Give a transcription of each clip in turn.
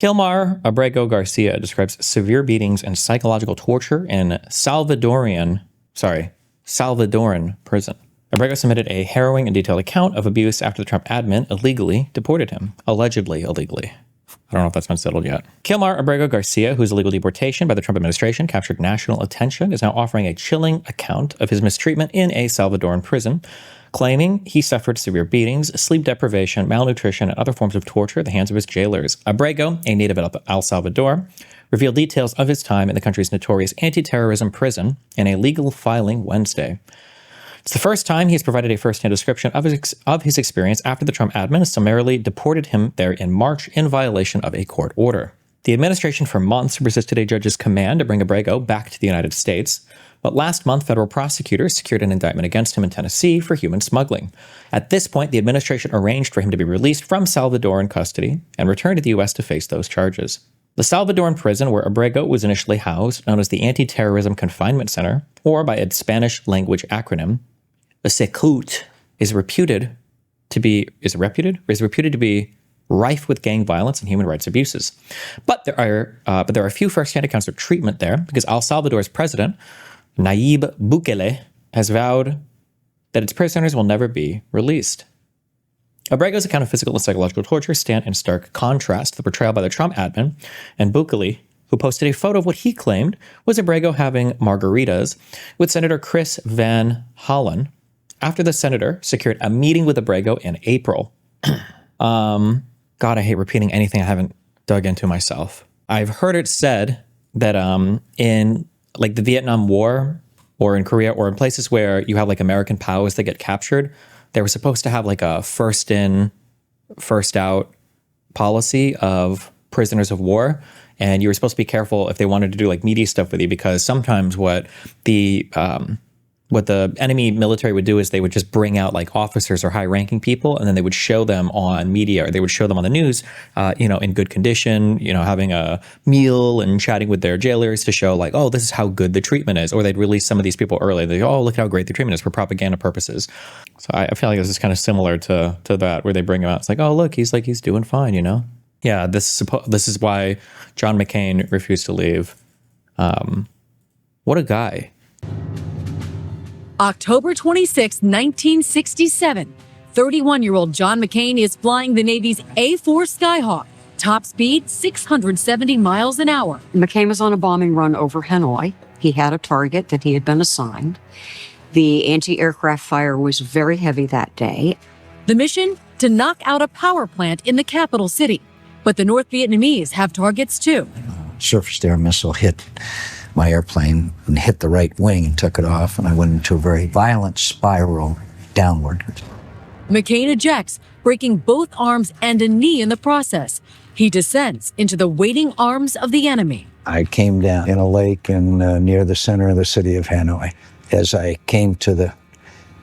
Gilmar Abrego Garcia describes severe beatings and psychological torture in Salvadoran prison. Abrego submitted a harrowing and detailed account of abuse after the Trump admin illegally deported him. Allegedly illegally. I don't know if that's been settled yet. Gilmar Abrego Garcia, whose illegal deportation by the Trump administration captured national attention, is now offering a chilling account of his mistreatment in a Salvadoran prison, claiming he suffered severe beatings, sleep deprivation, malnutrition, and other forms of torture at the hands of his jailers. Abrego, a native of El Salvador, revealed details of his time in the country's notorious anti-terrorism prison in a legal filing Wednesday. It's the first time he's provided a first-hand description of his experience after the Trump admin summarily deported him there in March in violation of a court order. The administration for months resisted a judge's command to bring Abrego back to the United States, but last month federal prosecutors secured an indictment against him in Tennessee for human smuggling. At this point, the administration arranged for him to be released from Salvadoran custody and returned to the U.S. to face those charges. The Salvadoran prison where Abrego was initially housed, known as the Anti-Terrorism Confinement Center, or by its Spanish language acronym, the CECOT, is reputed to be rife with gang violence and human rights abuses. But there are a few first-hand accounts of treatment there because El Salvador's president, Nayib Bukele, has vowed that its prisoners will never be released. Abrego's account of physical and psychological torture stand in stark contrast to the portrayal by the Trump admin and Bukele, who posted a photo of what he claimed was Abrego having margaritas with Senator Chris Van Hollen after the senator secured a meeting with Abrego in April. God, I hate repeating anything I haven't dug into myself. I've heard it said that in like the Vietnam War or in Korea or in places where you have like American POWs that get captured, they were supposed to have like a first in, first out policy of prisoners of war. And you were supposed to be careful if they wanted to do like media stuff with you, because sometimes what the enemy military would do is they would just bring out like officers or high-ranking people, and then they would show them on media, or they would show them on the news, in good condition, having a meal and chatting with their jailers to show like, oh, this is how good the treatment is. Or they'd release some of these people early. They go, oh, look how great the treatment is for propaganda purposes. So I feel like this is kind of similar to that, where they bring him out. It's like, oh, look, he's doing fine, Yeah, this is why John McCain refused to leave. What a guy. October 26, 1967, 31-year-old John McCain is flying the Navy's A-4 Skyhawk, top speed 670 miles an hour. McCain was on a bombing run over Hanoi. He had a target that he had been assigned. The anti-aircraft fire was very heavy that day. The mission? To knock out a power plant in the capital city. But the North Vietnamese have targets too. Surface-to-air missile hit my airplane and hit the right wing and took it off, and I went into a very violent spiral downward. McCain ejects, breaking both arms and a knee in the process. He descends into the waiting arms of the enemy. I came down in a lake near the center of the city of Hanoi. As I came to the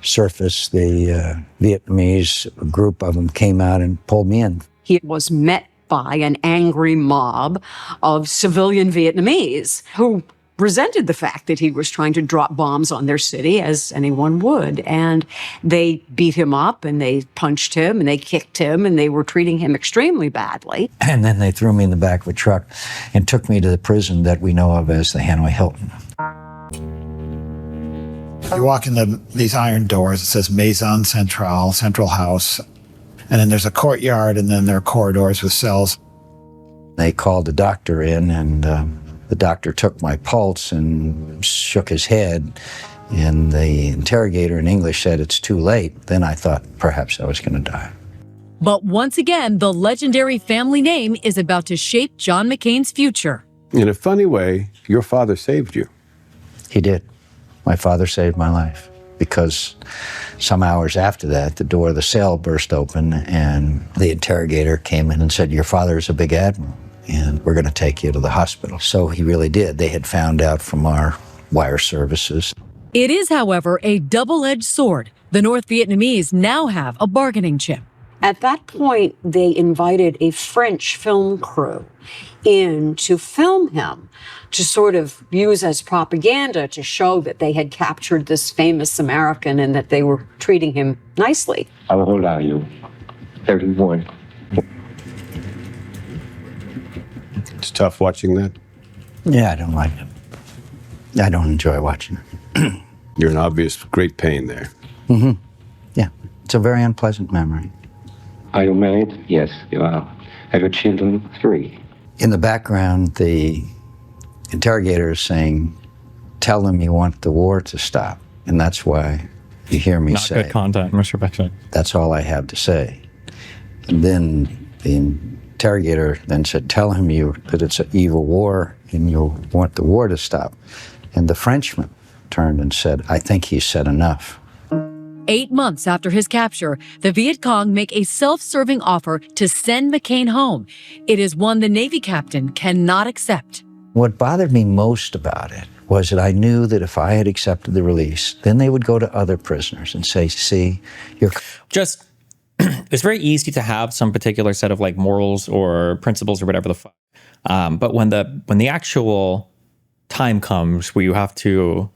surface, the Vietnamese, a group of them, came out and pulled me in. He was met by an angry mob of civilian Vietnamese who resented the fact that he was trying to drop bombs on their city, as anyone would. And they beat him up, and they punched him, and they kicked him, and they were treating him extremely badly. And then they threw me in the back of a truck and took me to the prison that we know of as the Hanoi Hilton. You walk in these iron doors, it says Maison Centrale, Central House. And then there's a courtyard, and then there are corridors with cells. They called a doctor in, and the doctor took my pulse and shook his head. And the interrogator in English said, "It's too late." Then I thought perhaps I was going to die. But once again, the legendary family name is about to shape John McCain's future. In a funny way, your father saved you. He did. My father saved my life, because some hours after that, the door of the cell burst open, and the interrogator came in and said, "Your father is a big admiral, and we're going to take you to the hospital." So he really did. They had found out from our wire services. It is, however, a double-edged sword. The North Vietnamese now have a bargaining chip. At that point, they invited a French film crew in to film him, to sort of use as propaganda to show that they had captured this famous American and that they were treating him nicely. How old are you? 31. It's tough watching that. Yeah, I don't like it. I don't enjoy watching it. You're in obvious great pain there. Yeah, it's a very unpleasant memory. Are you married? Yes, you are. Have your children? 3. In the background, the interrogator is saying, tell them you want the war to stop. And that's why you hear me Not say, good content, Mr. Beckett. that's all I have to say. And then the interrogator then said, tell him that it's an evil war and you want the war to stop. And the Frenchman turned and said, I think he's said enough. 8 months after his capture, the Viet Cong make a self-serving offer to send McCain home. It is one the Navy captain cannot accept. What bothered me most about it was that I knew that if I had accepted the release, then they would go to other prisoners and say, see, you're... Just, it's very easy to have some particular set of like morals or principles or whatever the fuck. But when the actual time comes where you have to,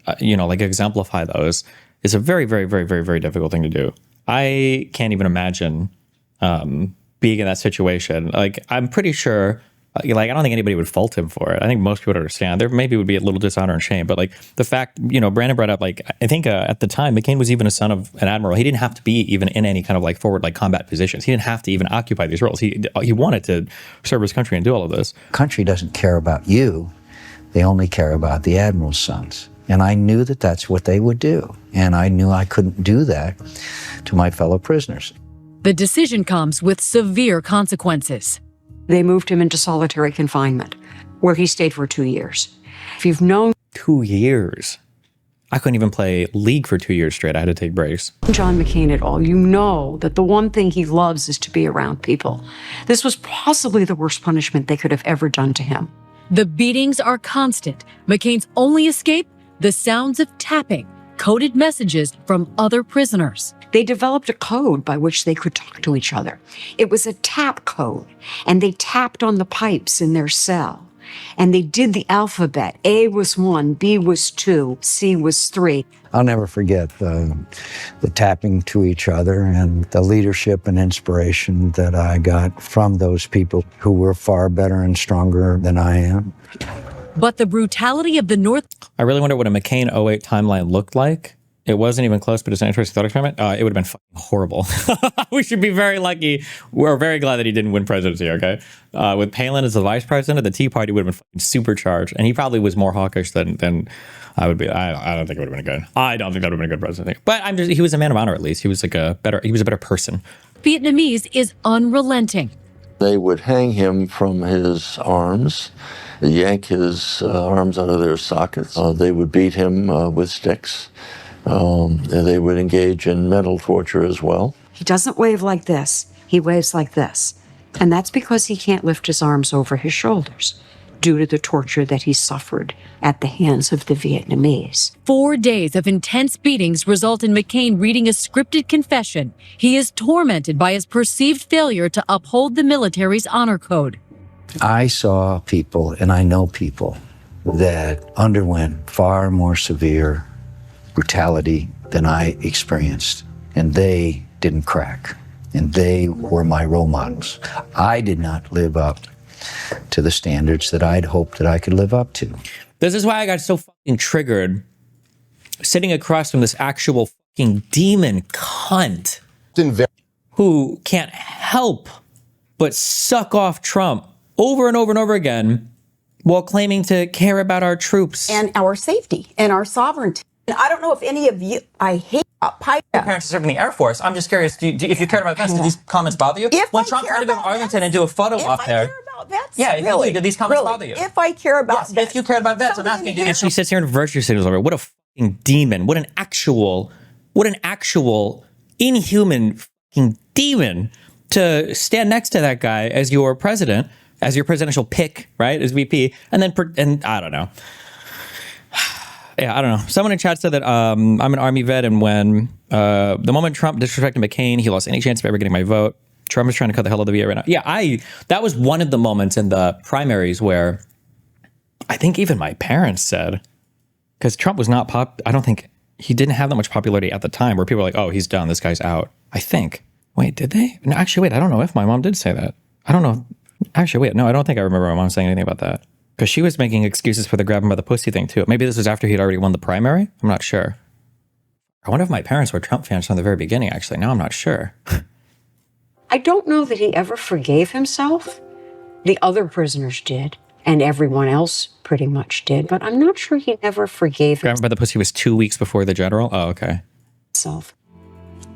like exemplify those, it's a very, very, very, very, very difficult thing to do. I can't even imagine being in that situation. Like, I'm pretty sure, I don't think anybody would fault him for it. I think most people would understand. There maybe would be a little dishonor and shame, but like the fact, Brandon brought up, like, I think at the time, McCain was even a son of an admiral. He didn't have to be even in any kind of like forward like combat positions. He didn't have to even occupy these roles. He wanted to serve his country and do all of this. Country doesn't care about you. They only care about the admiral's sons. And I knew that that's what they would do. And I knew I couldn't do that to my fellow prisoners. The decision comes with severe consequences. They moved him into solitary confinement, where he stayed for 2 years. If you've known 2 years. I couldn't even play League for 2 years straight. I had to take breaks. John McCain at all, you know that the one thing he loves is to be around people. This was possibly the worst punishment they could have ever done to him. The beatings are constant. McCain's only escape? The sounds of tapping, coded messages from other prisoners. They developed a code by which they could talk to each other. It was a tap code, and they tapped on the pipes in their cell. And they did the alphabet. A was 1, B was 2, C was 3. I'll never forget the tapping to each other and the leadership and inspiration that I got from those people who were far better and stronger than I am. But the brutality of the North... I really wonder what a McCain 08 timeline looked like. It wasn't even close, but it's an interesting thought experiment. It would have been fucking horrible. We should be very lucky. We're very glad that he didn't win presidency, okay? With Palin as the vice president, the Tea Party would have been fucking supercharged. And he probably was more hawkish than I would be. I don't think it would have been good. I don't think that would have been a good presidency. But he was a man of honor, at least. He was like he was a better person. Vietnamese is unrelenting. They would hang him from his arms, yank his arms out of their sockets. They would beat him with sticks. They would engage in mental torture as well. He doesn't wave like this. He waves like this. And that's because he can't lift his arms over his shoulders due to the torture that he suffered at the hands of the Vietnamese. 4 days of intense beatings result in McCain reading a scripted confession. He is tormented by his perceived failure to uphold the military's honor code. I saw people, and I know people, that underwent far more severe brutality than I experienced, and they didn't crack, and they were my role models. I did not live up to the standards that I'd hoped that I could live up to. This is why I got so fucking triggered sitting across from this actual fucking demon cunt who can't help but suck off Trump over and over and over again while claiming to care about our troops. And our safety and our sovereignty. And I don't know if any of you, I hate pipe. Your parents are serving in the Air Force. I'm just curious, if you cared about vets, did these comments bother you? If when I Trump care tried to go to about Arlington vets, and do a photo up there. If I care about vets, Yeah, if you really, do, did these comments really, bother you? If I care about Yes, vets. if you cared about vets, I'm asking you. And she sits here and virtue signals over. What a fucking demon. What an actual inhuman fucking demon to stand next to that guy as your president, as your presidential pick, right? As VP. And I don't know. Yeah, I don't know. Someone in chat said that I'm an Army vet, and when the moment Trump disrespected McCain, he lost any chance of ever getting my vote. Trump is trying to cut the hell out of the VA right now. Yeah, that was one of the moments in the primaries where I think even my parents said, because Trump was not I don't think he didn't have that much popularity at the time, where people were like, oh, he's done, this guy's out. I think. Wait, did they? No, actually, wait, I don't know if my mom did say that. I don't know. Actually, wait, no, I don't think I remember my mom saying anything about that. Because she was making excuses for the grab him by the pussy thing too. Maybe this was after he'd already won the primary? I'm not sure. I wonder if my parents were Trump fans from the very beginning, actually. Now I'm not sure. I don't know that he ever forgave himself. The other prisoners did, and everyone else pretty much did, but I'm not sure he ever forgave Grab him by the pussy was 2 weeks before the general? Oh, okay. himself.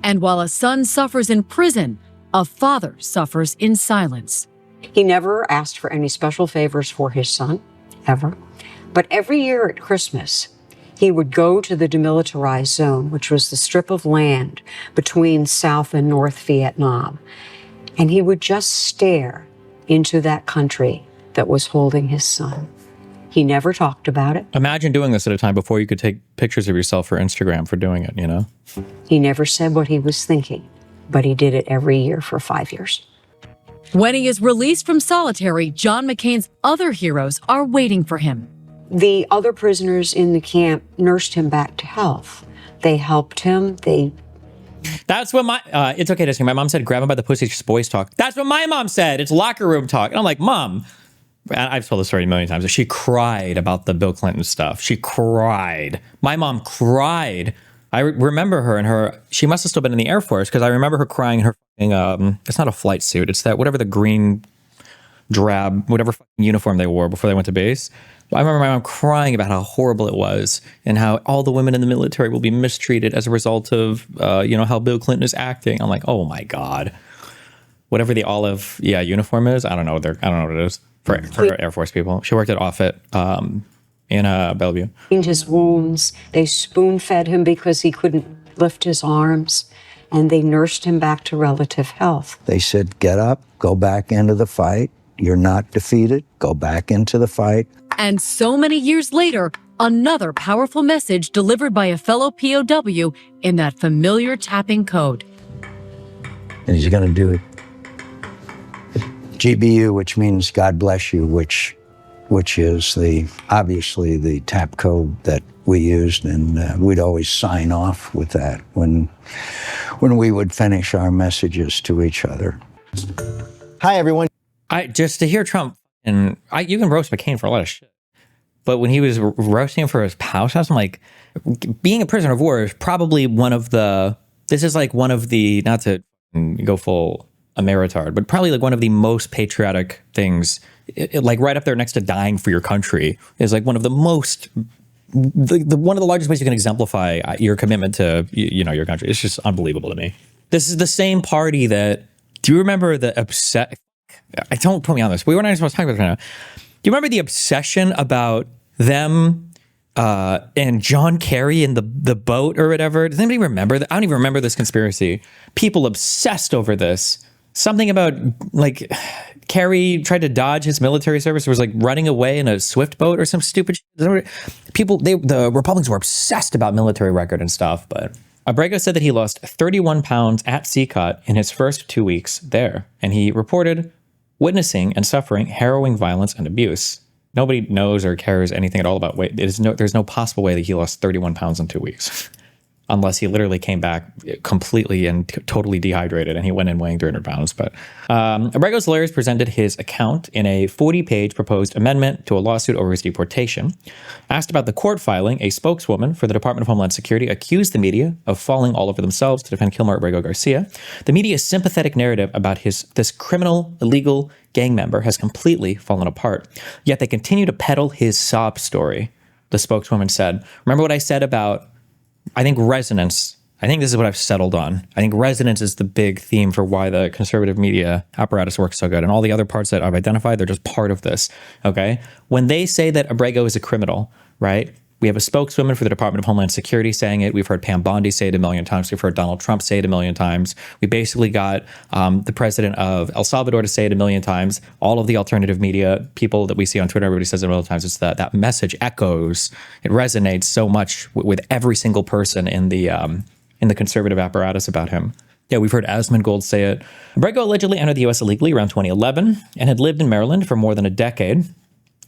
And while a son suffers in prison, a father suffers in silence. He never asked for any special favors for his son, ever. But every year at Christmas, he would go to the demilitarized zone, which was the strip of land between South and North Vietnam. And he would just stare into that country that was holding his son. He never talked about it. Imagine doing this at a time before you could take pictures of yourself for Instagram for doing it, you know? He never said what he was thinking, but he did it every year for 5 years. When he is released from solitary, John McCain's other heroes are waiting for him. The other prisoners in the camp nursed him back to health. They helped him. That's what it's okay to say. My mom said, grab him by the pussy, it's just boys talk. That's what my mom said. It's locker room talk. And I'm like, Mom, I've told this story a million times. She cried about the Bill Clinton stuff. She cried. My mom cried. I remember her she must have still been in the Air Force because I remember her crying in her it's not a flight suit. It's that whatever the green drab, whatever uniform they wore before they went to base. I remember my mom crying about how horrible it was and how all the women in the military will be mistreated as a result of, how Bill Clinton is acting. I'm like, oh my God. Whatever the olive, uniform is. I don't know what it is for Air Force people. She worked at Offutt in Bellevue. His wounds. They spoon-fed him because he couldn't lift his arms, and they nursed him back to relative health. They said, get up, go back into the fight. You're not defeated. Go back into the fight. And so many years later, another powerful message delivered by a fellow POW in that familiar tapping code. And he's going to do it. GBU, which means God bless you, which is obviously the tap code that we used, and we'd always sign off with that when we would finish our messages to each other. Hi, everyone. Just to hear Trump, and you can roast McCain for a lot of shit, but when he was roasting him for his house, I'm like, being a prisoner of war is probably one of the, not to go full Ameritard, but probably like one of the most patriotic things, like right up there next to dying for your country, is like one of the most, one of the largest ways you can exemplify your commitment to, your country. It's just unbelievable to me. This is the same party that, do you remember the don't put me on this. We weren't even supposed to talk about this right now. Do you remember the obsession about them and John Kerry in the boat or whatever? Does anybody remember that? I don't even remember this conspiracy. People obsessed over this. Something about like Kerry tried to dodge his military service, was like running away in a swift boat or some stupid shit. The Republicans were obsessed about military record and stuff, but Abrego said that he lost 31 pounds at CECOT in his first 2 weeks there, and he reported witnessing and suffering harrowing violence and abuse. Nobody knows or cares anything at all about weight. There's no possible way that he lost 31 pounds in 2 weeks. Unless he literally came back completely and totally dehydrated and he went in weighing 300 pounds. But Abrego's lawyers presented his account in a 40-page proposed amendment to a lawsuit over his deportation. Asked about the court filing, a spokeswoman for the Department of Homeland Security accused the media of falling all over themselves to defend Kilmer Abrego Garcia. The media's sympathetic narrative about this criminal, illegal gang member has completely fallen apart. Yet they continue to peddle his sob story, the spokeswoman said. Remember what I said about, I think, resonance. I think this is what I've settled on. I think resonance is the big theme for why the conservative media apparatus works so good. And all the other parts that I've identified, they're just part of this, okay? When they say that Abrego is a criminal, right? We have a spokeswoman for the Department of Homeland Security saying it. We've heard Pam Bondi say it a million times. We've heard Donald Trump say it a million times. We basically got the president of El Salvador to say it a million times. All of the alternative media people that we see on Twitter, everybody says it a million times. It's that message echoes. It resonates so much with every single person in the conservative apparatus about him. Yeah, we've heard Asmongold say it. Abrego allegedly entered the U.S. illegally around 2011 and had lived in Maryland for more than a decade.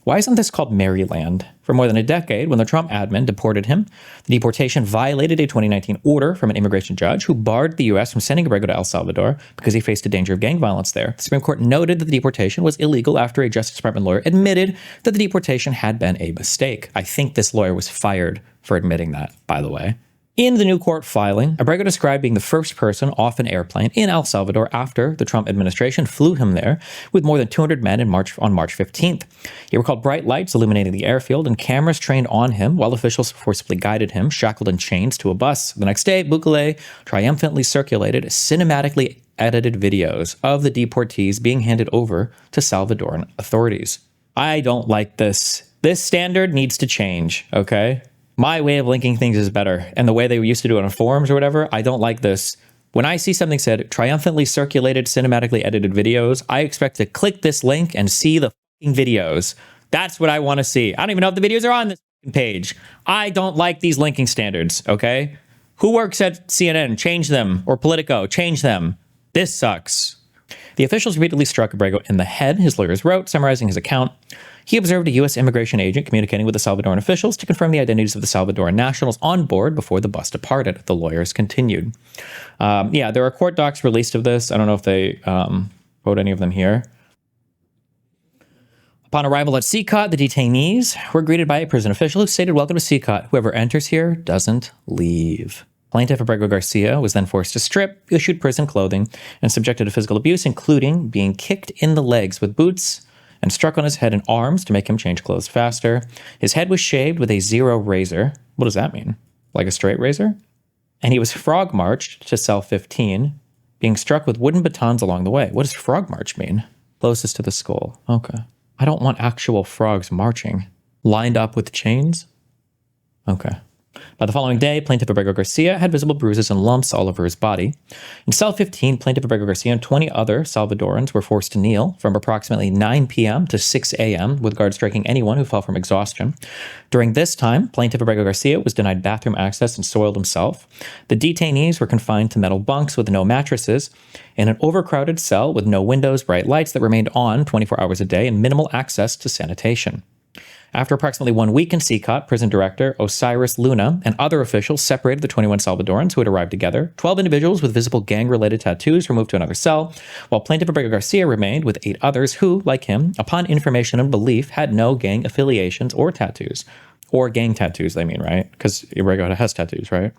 Why isn't this called Maryland? For more than a decade, when the Trump admin deported him, the deportation violated a 2019 order from an immigration judge who barred the U.S. from sending Abrego to El Salvador because he faced a danger of gang violence there. The Supreme Court noted that the deportation was illegal after a Justice Department lawyer admitted that the deportation had been a mistake. I think this lawyer was fired for admitting that, by the way. In the new court filing, Abrego described being the first person off an airplane in El Salvador after the Trump administration flew him there with more than 200 men on March 15th. He recalled bright lights illuminating the airfield and cameras trained on him while officials forcibly guided him, shackled in chains, to a bus. The next day, Bukele triumphantly circulated cinematically edited videos of the deportees being handed over to Salvadoran authorities. I don't like this. This standard needs to change, okay? My way of linking things is better. And the way they used to do it on forums or whatever, I don't like this. When I see something said, triumphantly circulated, cinematically edited videos, I expect to click this link and see the fucking videos. That's what I want to see. I don't even know if the videos are on this page. I don't like these linking standards, okay? Who works at CNN? Change them. Or Politico? Change them. This sucks. The officials repeatedly struck Abrego in the head, his lawyers wrote, summarizing his account. He observed a U.S. immigration agent communicating with the Salvadoran officials to confirm the identities of the Salvadoran nationals on board before the bus departed. The lawyers continued. Yeah, there are court docs released of this. I don't know if they wrote any of them here. Upon arrival at CECOT, the detainees were greeted by a prison official who stated, "Welcome to CECOT. Whoever enters here doesn't leave." Plaintiff Abrego Garcia was then forced to strip, issued prison clothing, and subjected to physical abuse, including being kicked in the legs with boots and struck on his head and arms to make him change clothes faster. His head was shaved with a zero razor. What does that mean? Like a straight razor? And he was frog marched to cell 15, being struck with wooden batons along the way. What does frog march mean? Closest to the skull. Okay. I don't want actual frogs marching. Lined up with chains? Okay. By the following day, Plaintiff Abrego Garcia had visible bruises and lumps all over his body. In cell 15, Plaintiff Abrego Garcia and 20 other Salvadorans were forced to kneel from approximately 9 p.m. to 6 a.m., with guards striking anyone who fell from exhaustion. During this time, Plaintiff Abrego Garcia was denied bathroom access and soiled himself. The detainees were confined to metal bunks with no mattresses, in an overcrowded cell with no windows, bright lights that remained on 24 hours a day, and minimal access to sanitation. After approximately 1 week in CECOT, prison director Osiris Luna and other officials separated the 21 Salvadorans who had arrived together. 12 individuals with visible gang-related tattoos were moved to another cell, while Plaintiff Abrego Garcia remained with 8 others who, like him, upon information and belief, had no gang affiliations or tattoos. Or gang tattoos, they mean, right? Because Abrego has tattoos, right?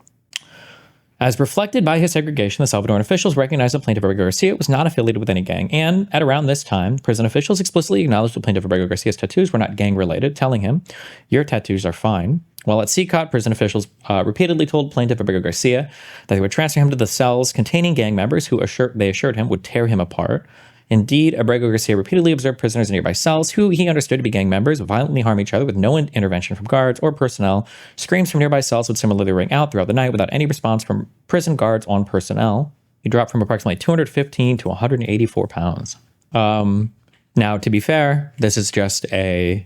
As reflected by his segregation, the Salvadoran officials recognized that Plaintiff Abrego Garcia was not affiliated with any gang, and at around this time, prison officials explicitly acknowledged that Plaintiff Abrego Garcia's tattoos were not gang-related, telling him, "Your tattoos are fine." While at CECOT, prison officials repeatedly told Plaintiff Abrego Garcia that they would transfer him to the cells containing gang members who they assured him would tear him apart. Indeed, Abrego Garcia repeatedly observed prisoners in nearby cells who he understood to be gang members violently harm each other with no intervention from guards or personnel. Screams from nearby cells would similarly ring out throughout the night without any response from prison guards on personnel. He dropped from approximately 215 to 184 pounds. Now, to be fair, this is just a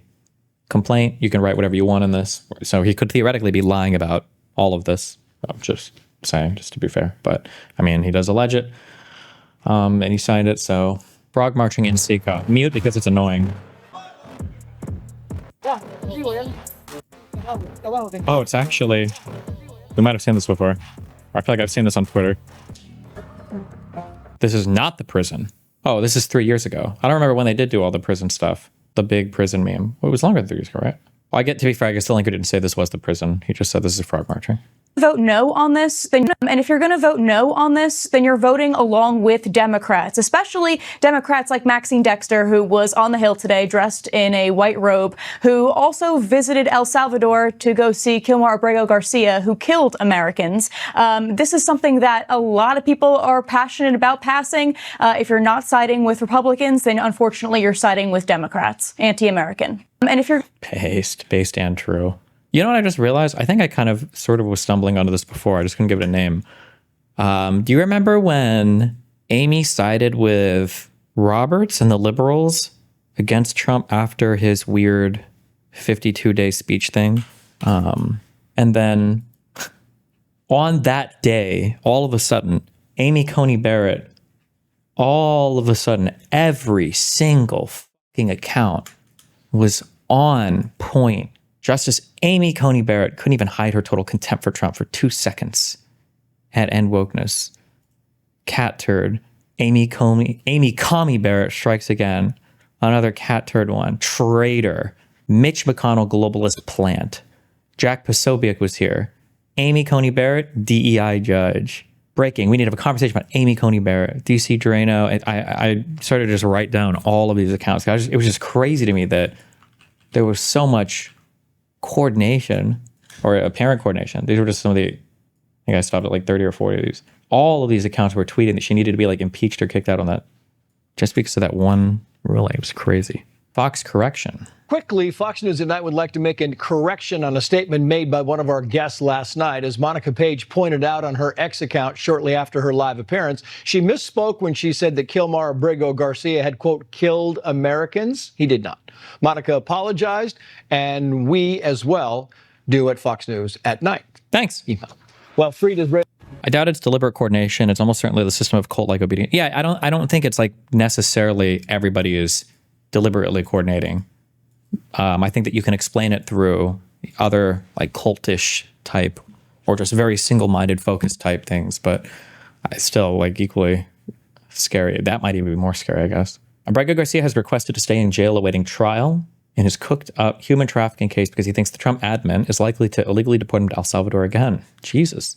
complaint. You can write whatever you want in this. So he could theoretically be lying about all of this. I'm just saying, just to be fair. But, I mean, he does allege it. And he signed it, so frog marching in CECOT. Mute because it's annoying. Oh, it's actually... We might have seen this before. I feel like I've seen this on Twitter. This is not the prison. Oh, this is 3 years ago. I don't remember when they did do all the prison stuff. The big prison meme. Well, it was longer than 3 years ago, right? Well, to be fair, I guess the linker didn't say this was the prison. He just said this is frog marching. Vote no on this, and if you're going to vote no on this, then you're voting along with Democrats, especially Democrats like Maxine Dexter, who was on the Hill today dressed in a white robe, who also visited El Salvador to go see Kilmar Abrego Garcia, who killed Americans. This is something that a lot of people are passionate about passing. If you're not siding with Republicans, then unfortunately you're siding with Democrats, anti-American. And if you're based and true. You know what I just realized? I think I kind of sort of was stumbling onto this before. I just couldn't give it a name. Do you remember when Amy sided with Roberts and the liberals against Trump after his weird 52-day speech thing? And then on that day, all of a sudden, Amy Coney Barrett, all of a sudden, every single fucking account was on point. Justice Amy Coney Barrett couldn't even hide her total contempt for Trump for 2 seconds at End Wokeness. Cat turd. Amy Coney Barrett strikes again. Another cat turd one. Traitor. Mitch McConnell globalist plant. Jack Posobiec was here. Amy Coney Barrett, DEI judge. Breaking. We need to have a conversation about Amy Coney Barrett. DC Drano. I started to just write down all of these accounts. It was just crazy to me that there was so much coordination, or apparent coordination. These were just some of the, I think I stopped at like 30 or 40 of these. All of these accounts were tweeting that she needed to be like impeached or kicked out on that just because of that one ruling. It was crazy. Fox correction. Quickly, Fox News Tonight would like to make a correction on a statement made by one of our guests last night. As Monica Page pointed out on her X account shortly after her live appearance, she misspoke when she said that Kilmar Abrego Garcia had, quote, killed Americans. He did not. Monica apologized, and we as well do at Fox News at night. Thanks. Well, Frieda's ready. I doubt it's deliberate coordination. It's almost certainly the system of cult-like obedience. Yeah, I don't think it's like necessarily everybody is deliberately coordinating. I think that you can explain it through other like cultish type or just very single-minded focused type things, but it's still like equally scary. That might even be more scary, I guess. Abrego Garcia has requested to stay in jail awaiting trial in his cooked up human trafficking case because he thinks the Trump admin is likely to illegally deport him to El Salvador again. Jesus.